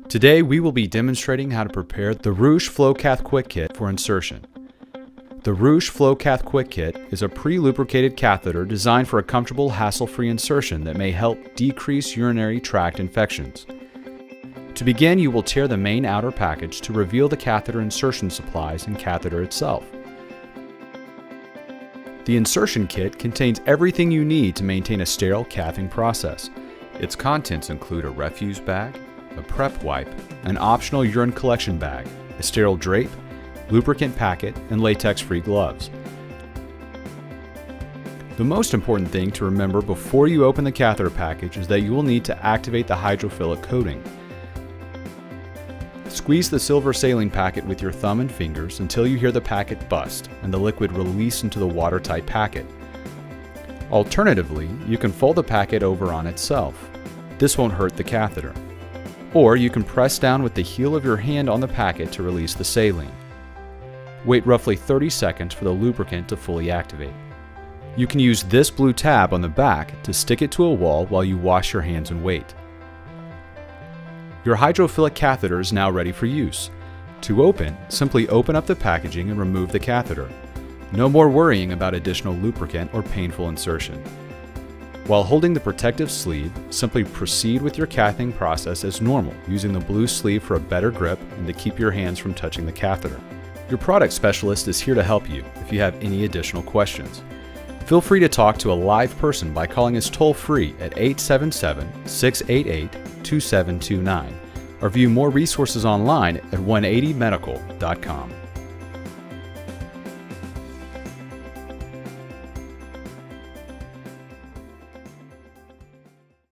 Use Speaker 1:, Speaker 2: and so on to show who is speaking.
Speaker 1: Today we will be demonstrating how to prepare the Rusch FloCath Quick Kit for insertion. The Rusch FloCath Quick Kit is a pre-lubricated catheter designed for a comfortable, hassle-free insertion that may help decrease urinary tract infections. To begin, you will tear the main outer package to reveal the catheter insertion supplies and catheter itself. The insertion kit contains everything you need to maintain a sterile cathing process. Its contents include a refuse bag, a prep wipe, an optional urine collection bag, a sterile drape, lubricant packet, and latex-free gloves. The most important thing to remember before you open the catheter package is that you will need to activate the hydrophilic coating. Squeeze the silver saline packet with your thumb and fingers until you hear the packet bust and the liquid release into the watertight packet. Alternatively, you can fold the packet over on itself. This won't hurt the catheter. Or you can press down with the heel of your hand on the packet to release the saline. Wait roughly 30 seconds for the lubricant to fully activate. You can use this blue tab on the back to stick it to a wall while you wash your hands and wait. Your hydrophilic catheter is now ready for use. To open, simply open up the packaging and remove the catheter. No more worrying about additional lubricant or painful insertion. While holding the protective sleeve, simply proceed with your cathing process as normal, using the blue sleeve for a better grip and to keep your hands from touching the catheter. Your product specialist is here to help you if you have any additional questions. Feel free to talk to a live person by calling us toll-free at 877-688-2729 or view more resources online at 180medical.com.